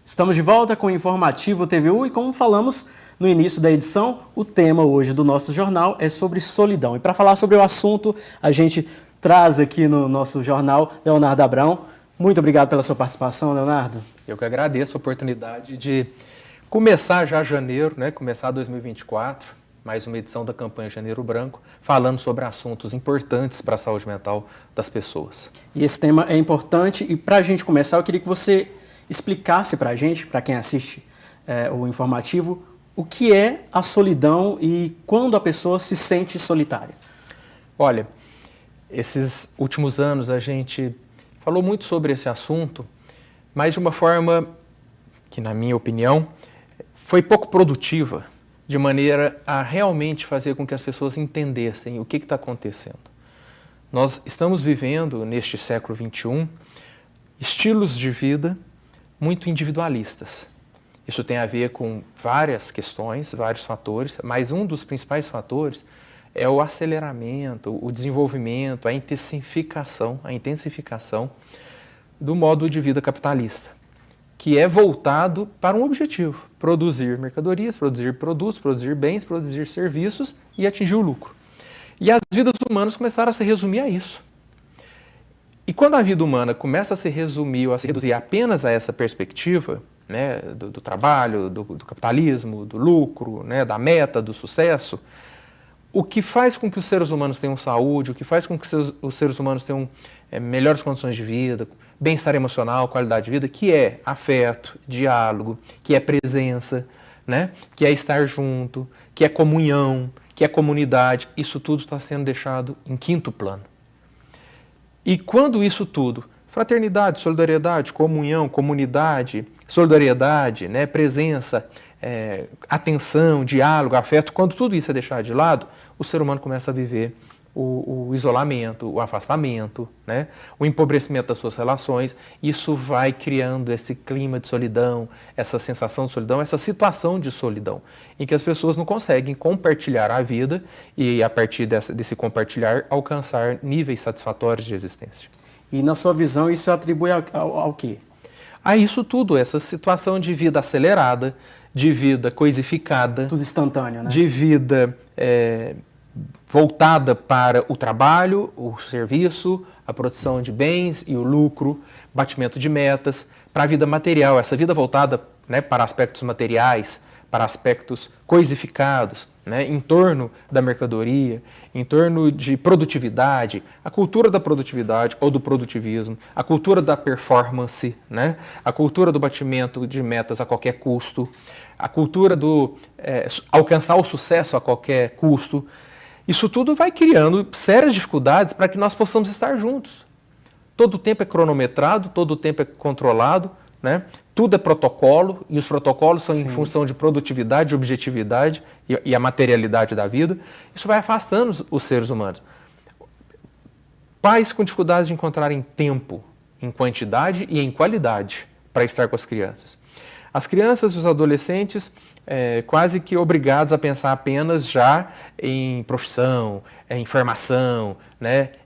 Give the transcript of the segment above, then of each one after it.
Estamos de volta com o Informativo TVU e, como falamos no início da edição, o tema hoje do nosso jornal é sobre solidão. E para falar sobre o assunto, a gente traz aqui no nosso jornal Leonardo Abrão. Muito obrigado pela sua participação, Leonardo. Eu que agradeço a oportunidade de começar já janeiro, começar 2024, mais uma edição da campanha Janeiro Branco, falando sobre assuntos importantes para a saúde mental das pessoas. E esse tema é importante e para a gente começar, eu queria que você explicasse para a gente, para quem assiste o Informativo, o que é a solidão e quando a pessoa se sente solitária. Olha, esses últimos anos a gente falou muito sobre esse assunto, mas de uma forma que, na minha opinião, foi pouco produtiva, de maneira a realmente fazer com que as pessoas entendessem o que está acontecendo. Nós estamos vivendo, neste século XXI, estilos de vida muito individualistas. Isso tem a ver com várias questões, vários fatores, mas um dos principais fatores é o aceleramento, o desenvolvimento, a intensificação do modo de vida capitalista, que é voltado para um objetivo: produzir mercadorias, produzir produtos, produzir bens, produzir serviços e atingir o lucro. E as vidas humanas começaram a se resumir a isso. E quando a vida humana começa a se resumir ou a se reduzir apenas a essa perspectiva, do trabalho, do capitalismo, do lucro, da meta, do sucesso, o que faz com que os seres humanos tenham saúde, o que faz com que os seres humanos tenham melhores condições de vida, bem-estar emocional, qualidade de vida, que é afeto, diálogo, que é presença, que é estar junto, que é comunhão, que é comunidade, isso tudo está sendo deixado em quinto plano. E quando isso tudo, fraternidade, solidariedade, comunhão, comunidade, solidariedade, presença, atenção, diálogo, afeto, quando tudo isso é deixado de lado, o ser humano começa a viver o isolamento, o afastamento, o empobrecimento das suas relações. Isso vai criando esse clima de solidão, essa sensação de solidão, essa situação de solidão, em que as pessoas não conseguem compartilhar a vida e, a partir desse compartilhar, alcançar níveis satisfatórios de existência. E, na sua visão, isso atribui ao quê? A isso tudo, essa situação de vida acelerada, de vida coisificada. Tudo instantâneo, de vida voltada para o trabalho, o serviço, a produção de bens e o lucro, batimento de metas, para a vida material, essa vida voltada para aspectos materiais, para aspectos coisificados, em torno da mercadoria, em torno de produtividade, a cultura da produtividade ou do produtivismo, a cultura da performance, a cultura do batimento de metas a qualquer custo, a cultura do alcançar o sucesso a qualquer custo. Isso tudo vai criando sérias dificuldades para que nós possamos estar juntos. Todo o tempo é cronometrado, todo o tempo é controlado, tudo é protocolo, e os protocolos são em função de produtividade, de objetividade e a materialidade da vida. Isso vai afastando os seres humanos. Pais com dificuldades de encontrarem tempo em quantidade e em qualidade para estar com as crianças. As crianças e os adolescentes quase que obrigados a pensar apenas já em profissão, em formação,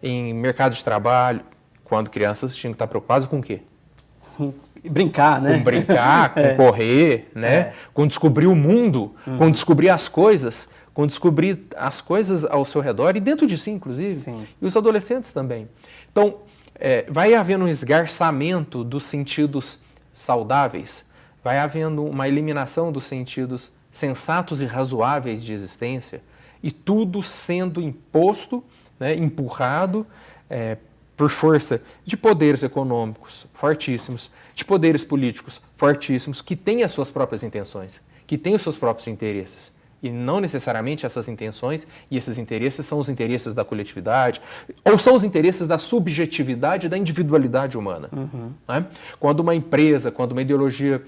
em mercado de trabalho, quando crianças tinham que estar preocupadas com o quê? Brincar, Com brincar, com correr, com descobrir o mundo, com descobrir as coisas, com descobrir as coisas ao seu redor e dentro de si, inclusive. Sim. E os adolescentes também. Então, vai havendo um esgarçamento dos sentidos saudáveis, vai havendo uma eliminação dos sentidos sensatos e razoáveis de existência, e tudo sendo imposto, empurrado por força de poderes econômicos fortíssimos, de poderes políticos fortíssimos, que têm as suas próprias intenções, que têm os seus próprios interesses. E não necessariamente essas intenções e esses interesses são os interesses da coletividade, ou são os interesses da subjetividade da individualidade humana. Quando uma empresa, quando uma ideologia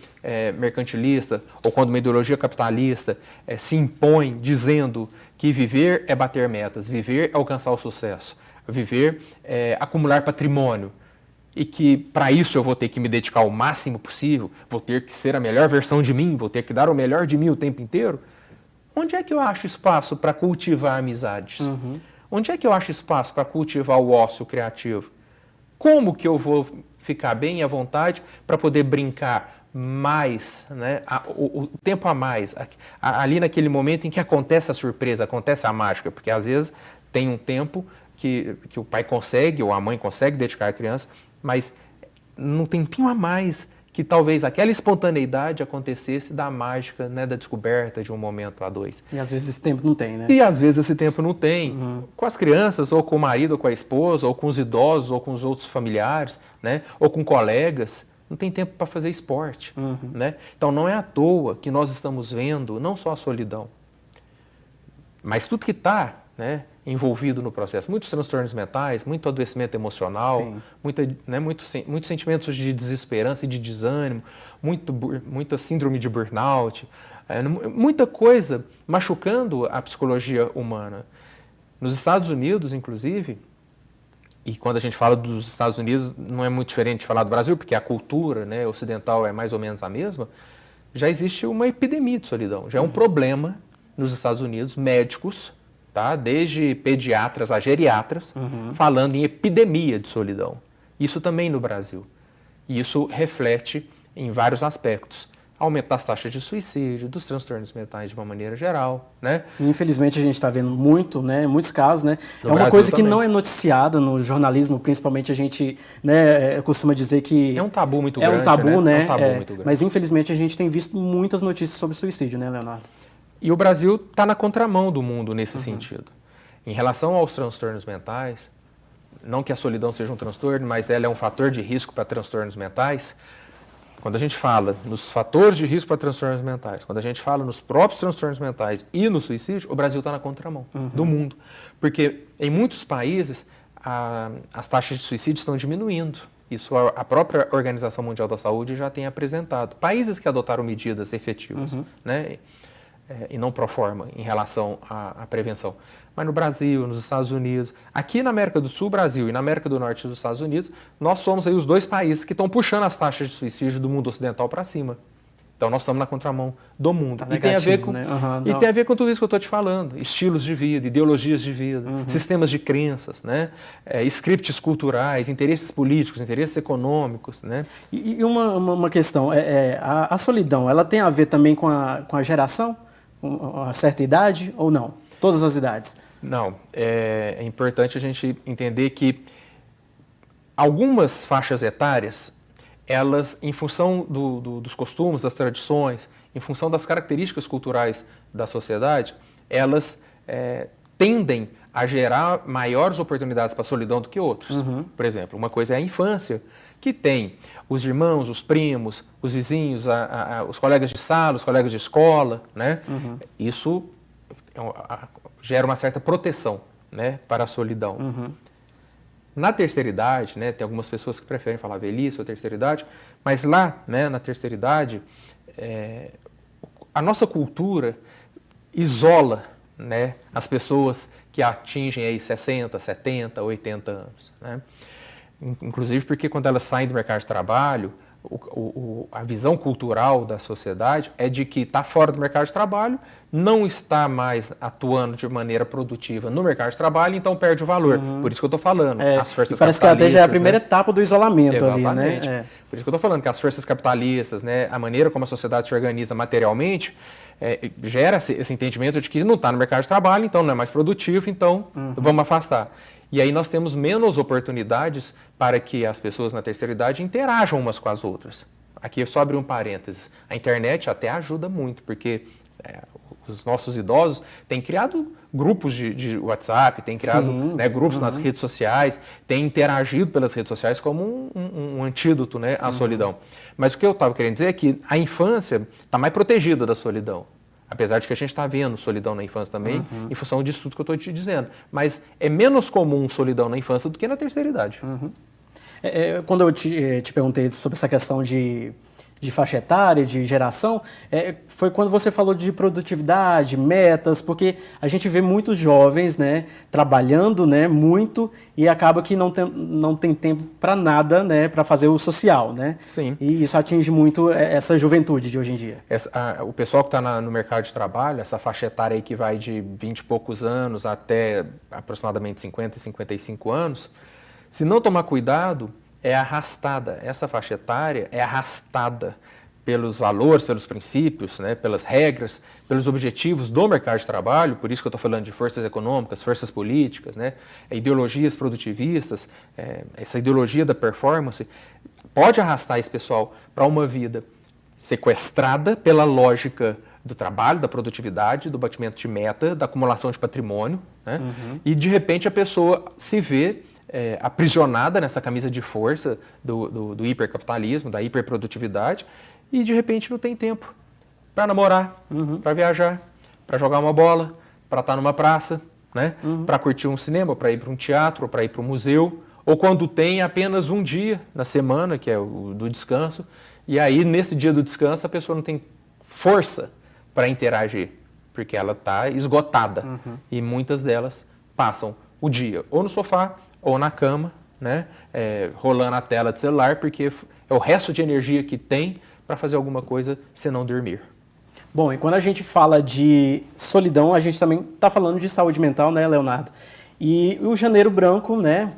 mercantilista, ou quando uma ideologia capitalista se impõe dizendo que viver é bater metas, viver é alcançar o sucesso, viver é acumular patrimônio, e que para isso eu vou ter que me dedicar o máximo possível, vou ter que ser a melhor versão de mim, vou ter que dar o melhor de mim o tempo inteiro, onde é que eu acho espaço para cultivar amizades? Onde é que eu acho espaço para cultivar o ócio criativo? Como que eu vou ficar bem à vontade, para poder brincar mais, né? O tempo a mais, ali naquele momento em que acontece a surpresa, acontece a mágica, porque às vezes tem um tempo que o pai consegue ou a mãe consegue dedicar à criança, mas num tempinho a mais que talvez aquela espontaneidade acontecesse da mágica, né, da descoberta de um momento a dois. E às vezes esse tempo não tem, né? E às vezes esse tempo não tem. Com as crianças, ou com o marido, ou com a esposa, ou com os idosos, ou com os outros familiares, né, ou com colegas. Não tem tempo para fazer esporte. Né? Então não é à toa que nós estamos vendo não só a solidão, mas tudo que está, né, envolvido no processo. Muitos transtornos mentais, muito adoecimento emocional, muitos sentimentos de desesperança e de desânimo, muita síndrome de burnout, muita coisa machucando a psicologia humana. Nos Estados Unidos, inclusive, e quando a gente fala dos Estados Unidos, não é muito diferente de falar do Brasil, porque a cultura, né, ocidental é mais ou menos a mesma, já existe uma epidemia de solidão, já é um problema nos Estados Unidos, médicos, tá? Desde pediatras a geriatras, falando em epidemia de solidão. Isso também no Brasil. E isso reflete em vários aspectos. Aumento das taxas de suicídio, dos transtornos mentais de uma maneira geral, né? Infelizmente a gente está vendo muitos casos, né? No é uma Brasil coisa que também. não é noticiada no jornalismo, principalmente a gente, né, costuma dizer que... É um tabu muito grande, grande, um tabu, né? É um tabu muito grande. Mas infelizmente a gente tem visto muitas notícias sobre suicídio, né, Leonardo? E o Brasil está na contramão do mundo nesse sentido. Em relação aos transtornos mentais, não que a solidão seja um transtorno, mas ela é um fator de risco para transtornos mentais. Quando a gente fala nos fatores de risco para transtornos mentais, quando a gente fala nos próprios transtornos mentais e no suicídio, o Brasil está na contramão do mundo. Porque em muitos países as taxas de suicídio estão diminuindo. Isso a própria Organização Mundial da Saúde já tem apresentado. Países que adotaram medidas efetivas, né? E não pro forma em relação à prevenção. Mas no Brasil, nos Estados Unidos, aqui na América do Sul, Brasil, e na América do Norte dos Estados Unidos, nós somos aí os dois países que estão puxando as taxas de suicídio do mundo ocidental para cima. Então nós estamos na contramão do mundo. Tá e tem a ver com, né? tem a ver com tudo isso que eu estou te falando. Estilos de vida, ideologias de vida, sistemas de crenças, né? Scripts culturais, interesses políticos, interesses econômicos. Né? E uma questão, a solidão, ela tem a ver também com a geração? Com a certa idade ou não? Todas as idades? Não. É importante a gente entender que algumas faixas etárias, elas, em função dos costumes, das tradições, em função das características culturais da sociedade, elas tendem a gerar maiores oportunidades para a solidão do que outras. Por exemplo, uma coisa é a infância, que tem os irmãos, os primos, os vizinhos, os colegas de sala, os colegas de escola, né? Isso gera uma certa proteção, né, para a solidão. Na terceira idade, né, tem algumas pessoas que preferem falar velhice ou terceira idade, mas lá, né, na terceira idade, a nossa cultura isola, né, as pessoas que atingem aí 60, 70, 80 anos, né? Inclusive porque quando elas saem do mercado de trabalho, a visão cultural da sociedade é de que está fora do mercado de trabalho, não está mais atuando de maneira produtiva no mercado de trabalho, então perde o valor. Por isso que eu estou falando. As forças parece que até já é a capitalistas, primeira né? etapa do isolamento. Exatamente. Ali, né? Por isso que eu estou falando que as forças capitalistas, né, a maneira como a sociedade se organiza materialmente, gera esse entendimento de que não está no mercado de trabalho, então não é mais produtivo, então vamos afastar. E aí nós temos menos oportunidades para que as pessoas na terceira idade interajam umas com as outras. Aqui eu só abri um parênteses. A internet até ajuda muito, porque os nossos idosos têm criado grupos de WhatsApp, têm criado, né, grupos nas redes sociais, têm interagido pelas redes sociais como um antídoto, né, à solidão. Mas o que eu estava querendo dizer é que a infância está mais protegida da solidão. Apesar de que a gente está vendo solidão na infância também, em função disso tudo que eu estou te dizendo. Mas é menos comum solidão na infância do que na terceira idade. Quando eu te perguntei sobre essa questão de faixa etária, de geração, foi quando você falou de produtividade, metas, porque a gente vê muitos jovens, né, trabalhando, né, muito e acaba que não tem tempo para nada, né, para fazer o social, né? Sim. E isso atinge muito essa juventude de hoje em dia. O pessoal que está no mercado de trabalho, essa faixa etária aí que vai de 20 e poucos anos até aproximadamente 50, 55 anos, se não tomar cuidado, é arrastada, essa faixa etária é arrastada pelos valores, pelos princípios, né, pelas regras, pelos objetivos do mercado de trabalho, por isso que eu estou falando de forças econômicas, forças políticas, né, ideologias produtivistas, essa ideologia da performance, pode arrastar esse pessoal para uma vida sequestrada pela lógica do trabalho, da produtividade, do batimento de meta, da acumulação de patrimônio, né, e de repente a pessoa se vê aprisionada nessa camisa de força do hipercapitalismo, da hiperprodutividade, e de repente não tem tempo para namorar, para viajar, para jogar uma bola, para estar numa praça, né? Para curtir um cinema, para ir para um teatro, para ir para um museu, ou quando tem apenas um dia na semana, que é o do descanso, e aí nesse dia do descanso a pessoa não tem força para interagir, porque ela está esgotada, e muitas delas passam o dia ou no sofá ou na cama, né? Rolando a tela de celular, porque é o resto de energia que tem para fazer alguma coisa senão dormir. Bom, e quando a gente fala de solidão, a gente também está falando de saúde mental, né, Leonardo? E o Janeiro Branco, né,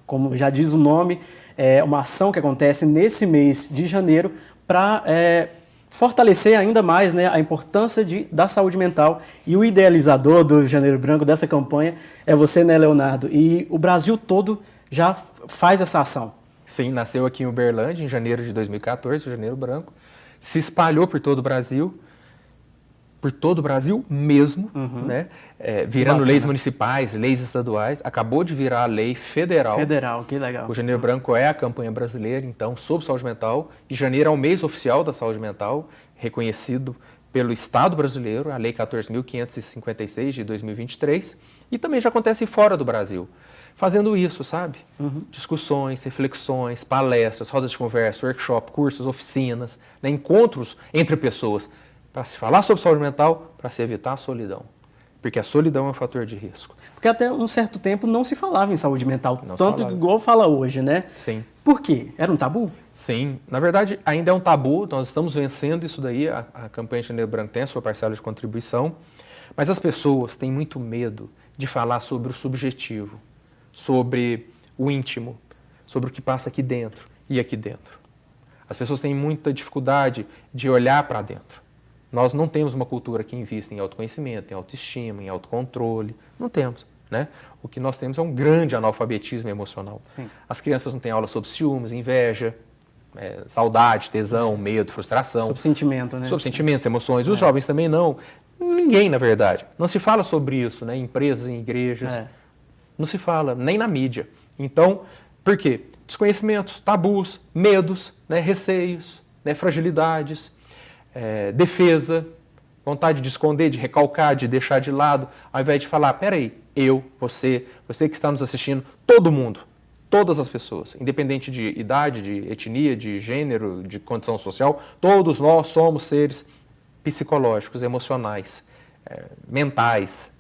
como já diz o nome, é uma ação que acontece nesse mês de janeiro para fortalecer ainda mais, né, a importância da saúde mental. E o idealizador do Janeiro Branco, dessa campanha, é você, né, Leonardo? E o Brasil todo já faz essa ação. Sim, nasceu aqui em Uberlândia, em janeiro de 2014, o Janeiro Branco. Se espalhou por todo o Brasil mesmo, né? Virando leis municipais, leis estaduais. Acabou de virar a lei federal. Federal, que legal. O Janeiro Branco é a campanha brasileira, então, sobre saúde mental. E janeiro é o mês oficial da saúde mental, reconhecido pelo Estado brasileiro, a Lei 14.556 de 2023. E também já acontece fora do Brasil. Fazendo isso, sabe? Discussões, reflexões, palestras, rodas de conversa, workshop, cursos, oficinas, né? Encontros entre pessoas para se falar sobre saúde mental, para se evitar a solidão. Porque a solidão é um fator de risco. Porque até um certo tempo não se falava em saúde mental, Não tanto igual fala hoje, né? Sim. Por quê? Era um tabu? Sim. Na verdade, ainda é um tabu, nós estamos vencendo isso daí, a campanha Janeiro Branco tem a sua parcela de contribuição, mas as pessoas têm muito medo de falar sobre o subjetivo, sobre o íntimo, sobre o que passa aqui dentro e aqui dentro. As pessoas têm muita dificuldade de olhar para dentro. Nós não temos uma cultura que invista em autoconhecimento, em autoestima, em autocontrole. Não temos, né? O que nós temos é um grande analfabetismo emocional. Sim. As crianças não têm aula sobre ciúmes, inveja, saudade, tesão, medo, frustração. Sobre sentimento, né? Sobre sentimentos, emoções. Os jovens também não. Ninguém, na verdade. Não se fala sobre isso, né? Em empresas, em igrejas. Não se fala, nem na mídia. Então, por quê? Desconhecimentos, tabus, medos, né? Receios, né? Fragilidades, defesa, vontade de esconder, de recalcar, de deixar de lado, ao invés de falar, peraí, você que está nos assistindo, todo mundo, todas as pessoas, independente de idade, de etnia, de gênero, de condição social, todos nós somos seres psicológicos, emocionais, mentais.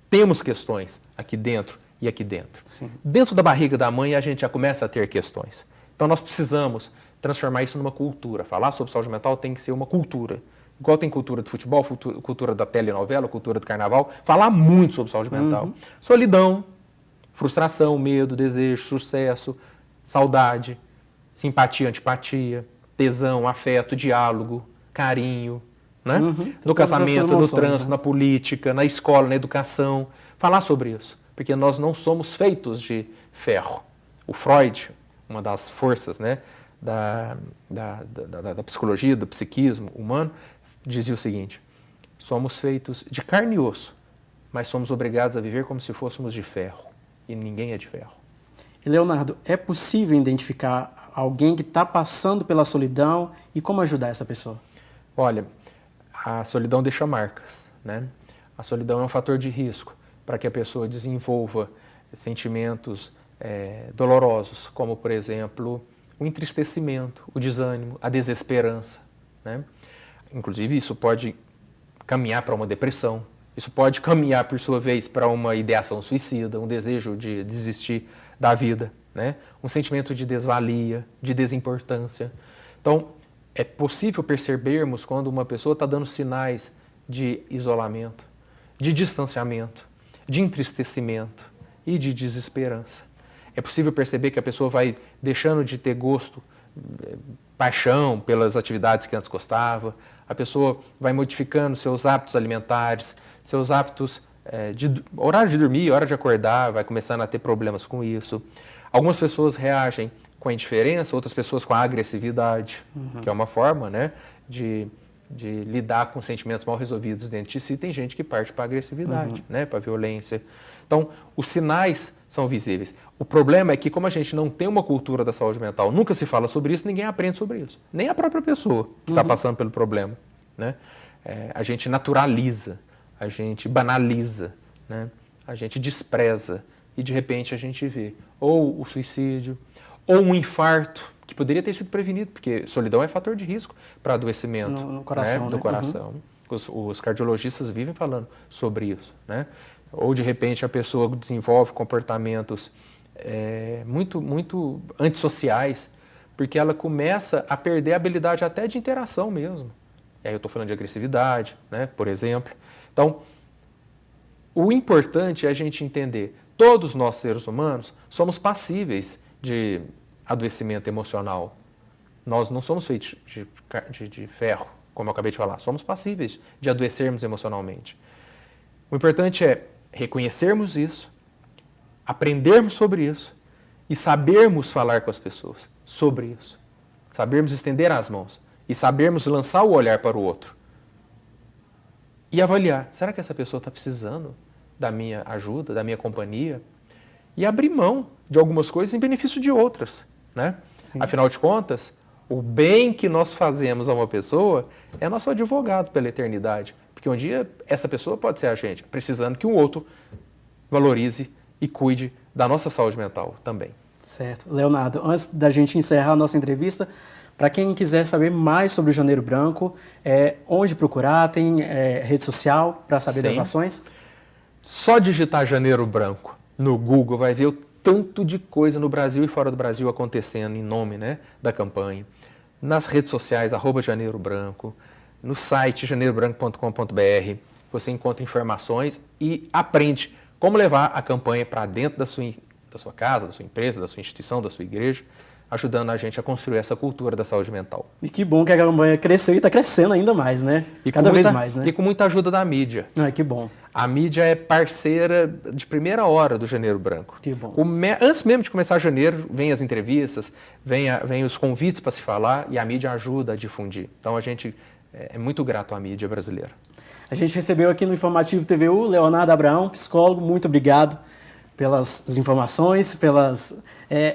Temos questões aqui dentro e aqui dentro. Sim. Dentro da barriga da mãe a gente já começa a ter questões. Então nós precisamos transformar isso numa cultura. Falar sobre saúde mental tem que ser uma cultura. Igual tem cultura do futebol, cultura da telenovela, cultura do carnaval. Falar muito sobre saúde mental. Solidão, frustração, medo, desejo, sucesso, saudade, simpatia, antipatia, tesão, afeto, diálogo, carinho, né? No casamento, no trânsito, na política, na escola, na educação. Falar sobre isso. Porque nós não somos feitos de ferro. O Freud, uma das forças, né, da psicologia, do psiquismo humano, dizia o seguinte: somos feitos de carne e osso, mas somos obrigados a viver como se fôssemos de ferro. E ninguém é de ferro. E Leonardo, é possível identificar alguém que está passando pela solidão e como ajudar essa pessoa? Olha, a solidão deixa marcas, né? A solidão é um fator de risco para que a pessoa desenvolva sentimentos dolorosos, como, por exemplo, o entristecimento, o desânimo, a desesperança, né? Inclusive, isso pode caminhar para uma depressão, isso pode caminhar, por sua vez, para uma ideação suicida, um desejo de desistir da vida, né? Um sentimento de desvalia, de desimportância. Então, é possível percebermos quando uma pessoa está dando sinais de isolamento, de distanciamento, de entristecimento e de desesperança. É possível perceber que a pessoa vai deixando de ter gosto, paixão pelas atividades que antes gostava, a pessoa vai modificando seus hábitos alimentares, seus hábitos de horário de dormir, hora de acordar, vai começando a ter problemas com isso. Algumas pessoas reagem com a indiferença, outras pessoas com a agressividade, que é uma forma, né, de lidar com sentimentos mal resolvidos dentro de si. Tem gente que parte para a agressividade, né, para a violência. Então, os sinais são visíveis. O problema é que, como a gente não tem uma cultura da saúde mental, nunca se fala sobre isso, ninguém aprende sobre isso. Nem a própria pessoa que está passando pelo problema, né? A gente naturaliza, a gente banaliza, né? A gente despreza e, de repente, a gente vê ou o suicídio, ou um infarto, que poderia ter sido prevenido, porque solidão é fator de risco para adoecimento no coração, né? Do coração. Os cardiologistas vivem falando sobre isso, né? Ou, de repente, a pessoa desenvolve comportamentos muito antissociais, porque ela começa a perder a habilidade até de interação mesmo. E aí eu estou falando de agressividade, né, por exemplo. Então, o importante é a gente entender, todos nós seres humanos somos passíveis de adoecimento emocional. Nós não somos feitos de ferro, como eu acabei de falar, somos passíveis de adoecermos emocionalmente. O importante é reconhecermos isso, aprendermos sobre isso e sabermos falar com as pessoas sobre isso. Sabermos estender as mãos e sabermos lançar o olhar para o outro. E avaliar, será que essa pessoa está precisando da minha ajuda, da minha companhia? E abrir mão de algumas coisas em benefício de outras, né? Afinal de contas, o bem que nós fazemos a uma pessoa é nosso advogado pela eternidade. Porque um dia essa pessoa pode ser a gente, precisando que um outro valorize e cuide da nossa saúde mental também. Certo. Leonardo, antes da gente encerrar a nossa entrevista, para quem quiser saber mais sobre o Janeiro Branco, onde procurar? Tem rede social para saber das ações? Só digitar Janeiro Branco no Google vai ver o tanto de coisa no Brasil e fora do Brasil acontecendo em nome, né, da campanha. Nas redes sociais, @Janeiro Branco, no site janeirobranco.com.br, você encontra informações e aprende como levar a campanha para dentro da sua casa, da sua empresa, da sua instituição, da sua igreja, ajudando a gente a construir essa cultura da saúde mental. E que bom que a campanha cresceu e está crescendo ainda mais, né? Cada vez mais, né? E com muita ajuda da mídia. Que bom. A mídia é parceira de primeira hora do Janeiro Branco. Que bom. Antes mesmo de começar janeiro, vem as entrevistas, vem os convites para se falar e a mídia ajuda a difundir. Então a gente é muito grato à mídia brasileira. A gente recebeu aqui no Informativo TVU Leonardo Abraão, psicólogo. Muito obrigado pelas informações,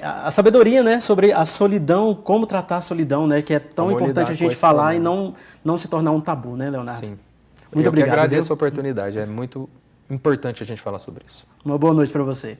a sabedoria, né, sobre a solidão, como tratar a solidão, né, que é tão importante a gente falar e não se tornar um tabu, né, Leonardo? Sim. Muito obrigado. Eu agradeço a oportunidade, é muito importante a gente falar sobre isso. Uma boa noite para você.